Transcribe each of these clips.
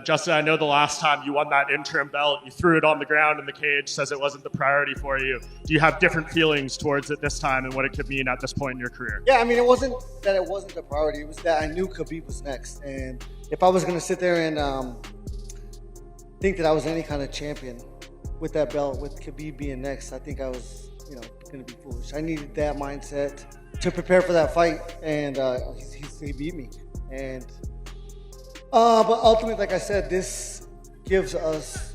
Justin, I know the last time you won that interim belt, you threw it on the ground in the cage, says it wasn't the priority for you. Do you have different feelings towards it this time and what it could mean at this point in your career? Yeah, I mean, it wasn't that it wasn't the priority. It was that I knew Khabib was next. And if I was going to sit there and think that I was any kind of champion with that belt, with Khabib being next, I think I was, going to be foolish. I needed that mindset to prepare for that fight, and he beat me. And but ultimately, like I said, this gets us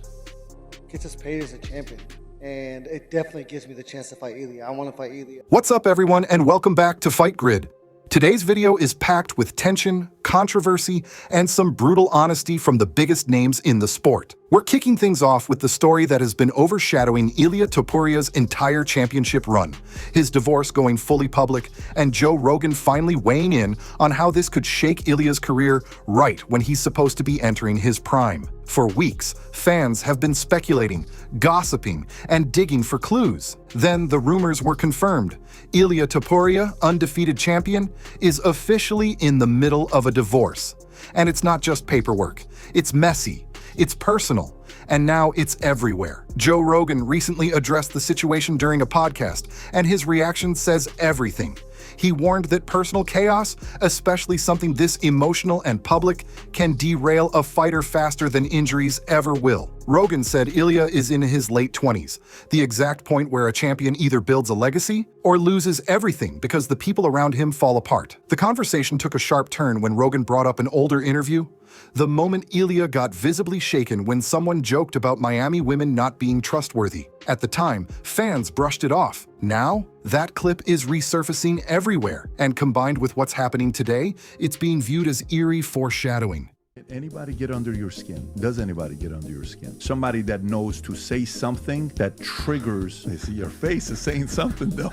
paid as a champion. And it definitely gives me the chance to fight Ilia. I want to fight Ilia. What's up, everyone, and welcome back to Fight Grid. Today's video is packed with tension, controversy, and some brutal honesty from the biggest names in the sport. We're kicking things off with the story that has been overshadowing Ilia Topuria's entire championship run, his divorce going fully public, and Joe Rogan finally weighing in on how this could shake Ilia's career right when he's supposed to be entering his prime. For weeks, fans have been speculating, gossiping, and digging for clues. Then the rumors were confirmed. Ilia Topuria, undefeated champion, is officially in the middle of a divorce. And it's not just paperwork. It's messy. It's personal. And now it's everywhere. Joe Rogan recently addressed the situation during a podcast, and his reaction says everything. He warned that personal chaos, especially something this emotional and public, can derail a fighter faster than injuries ever will. Rogan said Ilia is in his late 20s, the exact point where a champion either builds a legacy or loses everything because the people around him fall apart. The conversation took a sharp turn when Rogan brought up an older interview. The moment Ilia got visibly shaken when someone joked about Miami women not being trustworthy. At the time, fans brushed it off. Now, that clip is resurfacing everywhere, and combined with what's happening today, it's being viewed as eerie foreshadowing. Anybody get under your skin? Does anybody get under your skin? Somebody that knows to say something that triggers. I see your face is saying something though.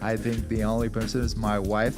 I think the only person is my wife.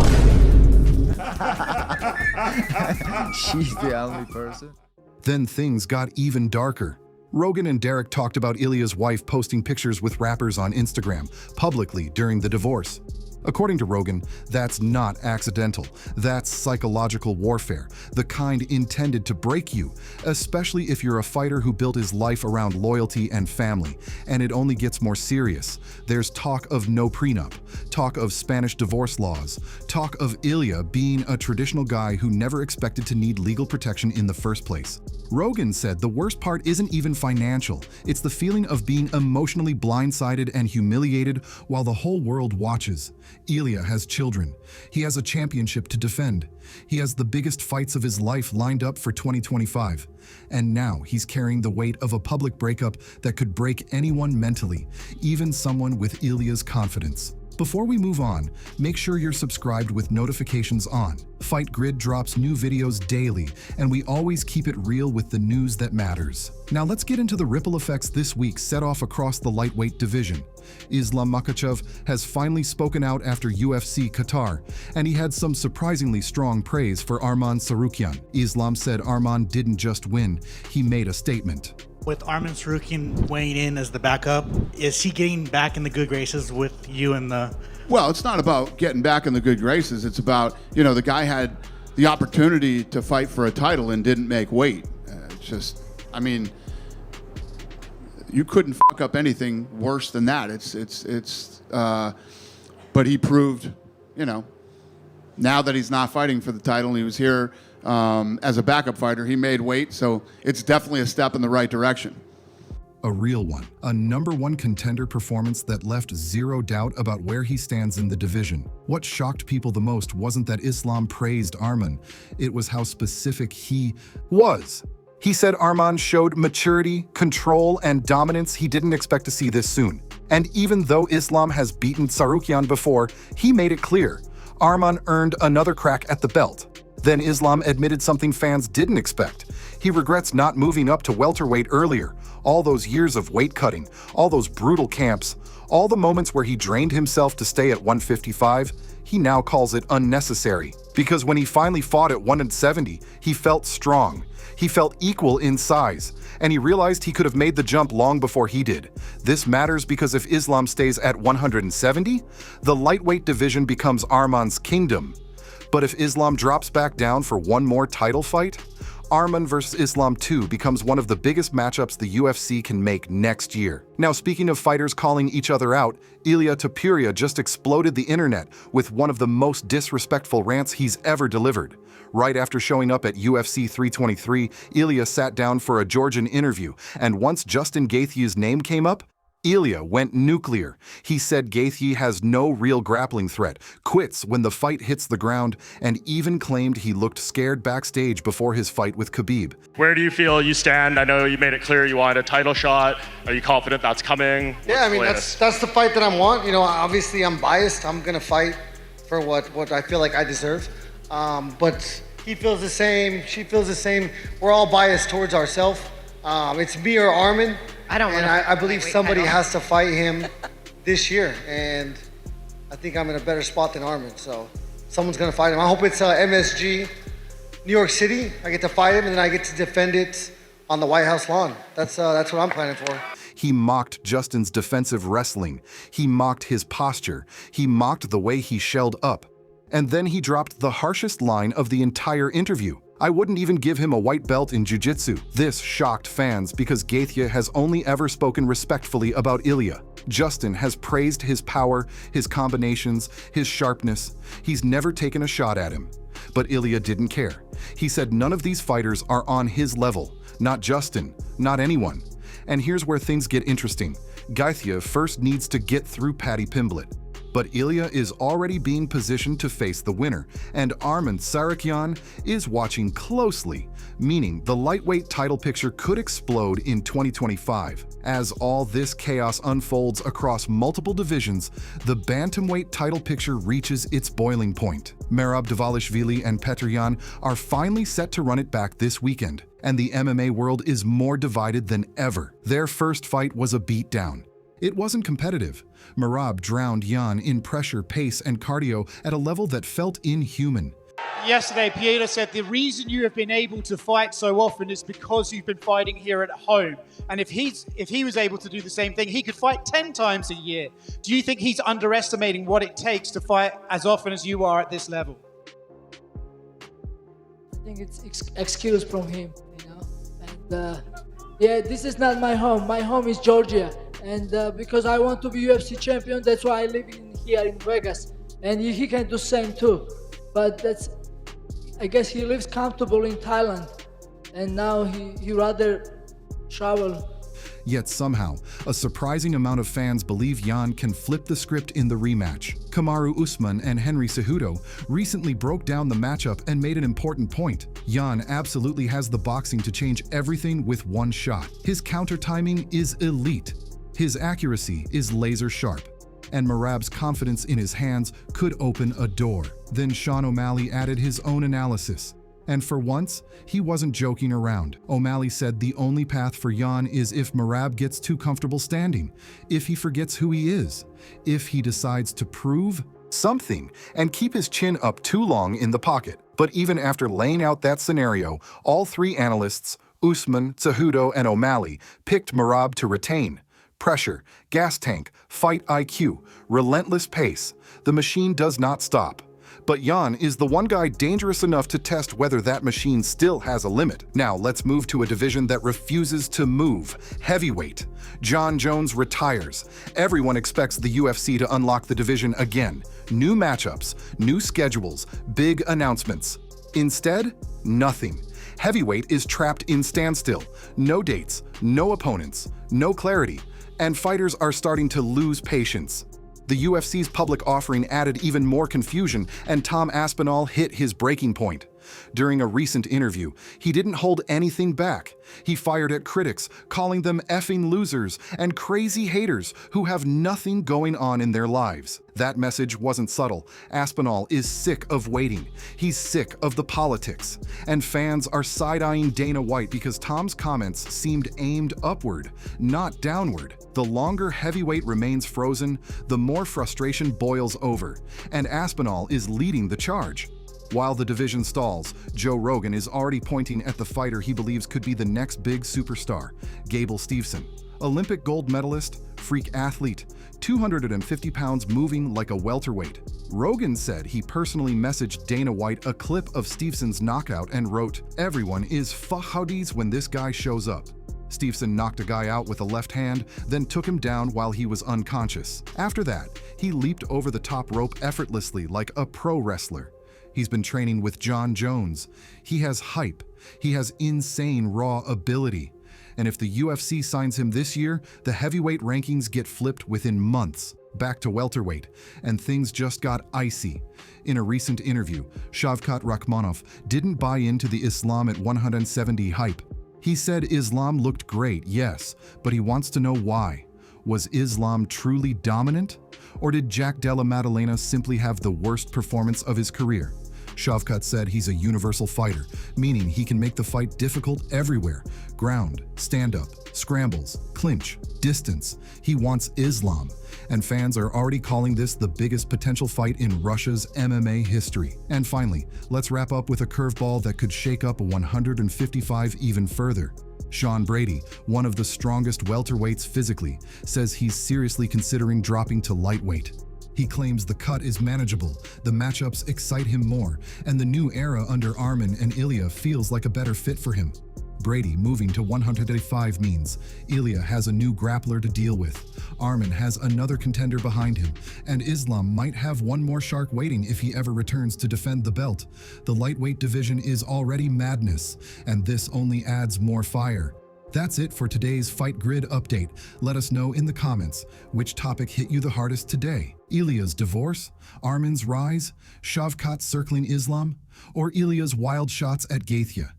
She's the only person. Then things got even darker. Rogan and Derek talked about Ilia's wife posting pictures with rappers on Instagram publicly during the divorce. According to Rogan, that's not accidental. That's psychological warfare, the kind intended to break you, especially if you're a fighter who built his life around loyalty and family. And it only gets more serious. There's talk of no prenup, talk of Spanish divorce laws, talk of Ilia being a traditional guy who never expected to need legal protection in the first place. Rogan said the worst part isn't even financial. It's the feeling of being emotionally blindsided and humiliated while the whole world watches. Ilia has children. He has a championship to defend. He has the biggest fights of his life lined up for 2025. And now he's carrying the weight of a public breakup that could break anyone mentally, even someone with Ilia's confidence. Before we move on, make sure you're subscribed with notifications on. Fight Grid drops new videos daily, and we always keep it real with the news that matters. Now let's get into the ripple effects this week set off across the lightweight division. Islam Makhachev has finally spoken out after UFC Qatar, and he had some surprisingly strong praise for Arman Tsarukyan. Islam said Arman didn't just win, he made a statement. With Arman Tsarukyan weighing in as the backup, is he getting back in the good graces with you and the... Well, it's not about getting back in the good graces. It's about, the guy had the opportunity to fight for a title and didn't make weight. You couldn't fuck up anything worse than that. But he proved, now that he's not fighting for the title and he was here as a backup fighter, he made weight, so it's definitely a step in the right direction. A real one. A #1 contender performance that left zero doubt about where he stands in the division. What shocked people the most wasn't that Islam praised Arman, it was how specific he was. He said Arman showed maturity, control, and dominance he didn't expect to see this soon. And even though Islam has beaten Tsarukyan before, he made it clear. Arman earned another crack at the belt. Then Islam admitted something fans didn't expect. He regrets not moving up to welterweight earlier. All those years of weight cutting, all those brutal camps, all the moments where he drained himself to stay at 155, he now calls it unnecessary. Because when he finally fought at 170, he felt strong. He felt equal in size, and he realized he could have made the jump long before he did. This matters because if Islam stays at 170, the lightweight division becomes Arman's kingdom. But if Islam drops back down for one more title fight, Arman vs. Islam 2 becomes one of the biggest matchups the UFC can make next year. Now, speaking of fighters calling each other out, Ilia Topuria just exploded the internet with one of the most disrespectful rants he's ever delivered. Right after showing up at UFC 323, Ilia sat down for a Georgian interview, and once Justin Gaethje's name came up, Ilia went nuclear. He said Gaethje has no real grappling threat, quits when the fight hits the ground, and even claimed he looked scared backstage before his fight with Khabib. Where do you feel you stand? I know you made it clear you wanted a title shot. Are you confident that's coming? Yeah, I mean, What's the that's the fight that I want. You know, obviously I'm biased. I'm going to fight for what I feel like I deserve. But he feels the same. She feels the same. We're all biased towards ourselves. It's me or Arman. I believe somebody has to fight him this year, and I think I'm in a better spot than Arman. So someone's gonna fight him. I hope it's MSG, New York City. I get to fight him, and then I get to defend it on the White House lawn. That's what I'm planning for. He mocked Justin's defensive wrestling. He mocked his posture. He mocked the way he shelled up. And then he dropped the harshest line of the entire interview. I wouldn't even give him a white belt in jiu-jitsu. This shocked fans because Gaethje has only ever spoken respectfully about Ilia. Justin has praised his power, his combinations, his sharpness. He's never taken a shot at him. But Ilia didn't care. He said none of these fighters are on his level. Not Justin, not anyone. And here's where things get interesting. Gaethje first needs to get through Paddy Pimblett. But Ilia is already being positioned to face the winner, and Arman Tsarukyan is watching closely, meaning the lightweight title picture could explode in 2025. As all this chaos unfolds across multiple divisions, the bantamweight title picture reaches its boiling point. Merab and Petr Yan are finally set to run it back this weekend, and the MMA world is more divided than ever. Their first fight was a beatdown. It wasn't competitive. Merab drowned Yan in pressure, pace, and cardio at a level that felt inhuman. Yesterday, Pieta said the reason you have been able to fight so often is because you've been fighting here at home. And if he was able to do the same thing, he could fight 10 times a year. Do you think he's underestimating what it takes to fight as often as you are at this level? I think it's excuse from him, you know. And yeah, this is not my home. My home is Georgia. And because I want to be UFC champion, that's why I live here in Vegas. And he can do same too. But I guess he lives comfortable in Thailand. And now he rather travel. Yet somehow, a surprising amount of fans believe Yan can flip the script in the rematch. Kamaru Usman and Henry Cejudo recently broke down the matchup and made an important point. Yan absolutely has the boxing to change everything with one shot. His counter timing is elite. His accuracy is laser sharp, and Merab's confidence in his hands could open a door. Then Sean O'Malley added his own analysis. And for once, he wasn't joking around. O'Malley said the only path for Yan is if Merab gets too comfortable standing, if he forgets who he is, if he decides to prove something and keep his chin up too long in the pocket. But even after laying out that scenario, all three analysts, Usman, Cejudo, and O'Malley, picked Merab to retain. Pressure, gas tank, fight IQ, relentless pace. The machine does not stop. But Yan is the one guy dangerous enough to test whether that machine still has a limit. Now let's move to a division that refuses to move, heavyweight. Jon Jones retires. Everyone expects the UFC to unlock the division again. New matchups, new schedules, big announcements. Instead, nothing. Heavyweight is trapped in standstill. No dates, no opponents, no clarity. And fighters are starting to lose patience. The UFC's public offering added even more confusion, and Tom Aspinall hit his breaking point. During a recent interview, he didn't hold anything back. He fired at critics, calling them effing losers and crazy haters who have nothing going on in their lives. That message wasn't subtle. Aspinall is sick of waiting. He's sick of the politics. And fans are side-eyeing Dana White because Tom's comments seemed aimed upward, not downward. The longer heavyweight remains frozen, the more frustration boils over, and Aspinall is leading the charge. While the division stalls, Joe Rogan is already pointing at the fighter he believes could be the next big superstar, Gable Steveson. Olympic gold medalist, freak athlete, 250 pounds moving like a welterweight. Rogan said he personally messaged Dana White a clip of Steveson's knockout and wrote, "Everyone is fahadis when this guy shows up." Steveson knocked a guy out with a left hand, then took him down while he was unconscious. After that, he leaped over the top rope effortlessly like a pro wrestler. He's been training with John Jones. He has hype. He has insane raw ability. And if the UFC signs him this year, the heavyweight rankings get flipped within months, back to welterweight, and things just got icy. In a recent interview, Shavkat Rakhmonov didn't buy into the Islam at 170 hype. He said Islam looked great, yes, but he wants to know why. Was Islam truly dominant? Or did Jack Della Maddalena simply have the worst performance of his career? Shavkat said he's a universal fighter, meaning he can make the fight difficult everywhere. Ground, stand-up, scrambles, clinch, distance. He wants Islam. And fans are already calling this the biggest potential fight in Russia's MMA history. And finally, let's wrap up with a curveball that could shake up 155 even further. Sean Brady, one of the strongest welterweights physically, says he's seriously considering dropping to lightweight. He claims the cut is manageable, the matchups excite him more, and the new era under Arman and Ilia feels like a better fit for him. Brady moving to 185 means Ilia has a new grappler to deal with, Arman has another contender behind him, and Islam might have one more shark waiting if he ever returns to defend the belt. The lightweight division is already madness, and this only adds more fire. That's it for today's Fight Grid update. Let us know in the comments which topic hit you the hardest today. Ilia's divorce, Arman's rise, Shavkat circling Islam, or Ilia's wild shots at Gaethje.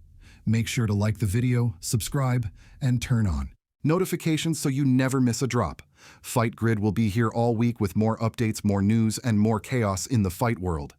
Make sure to like the video, subscribe, and turn on notifications so you never miss a drop. Fight Grid will be here all week with more updates, more news, and more chaos in the fight world.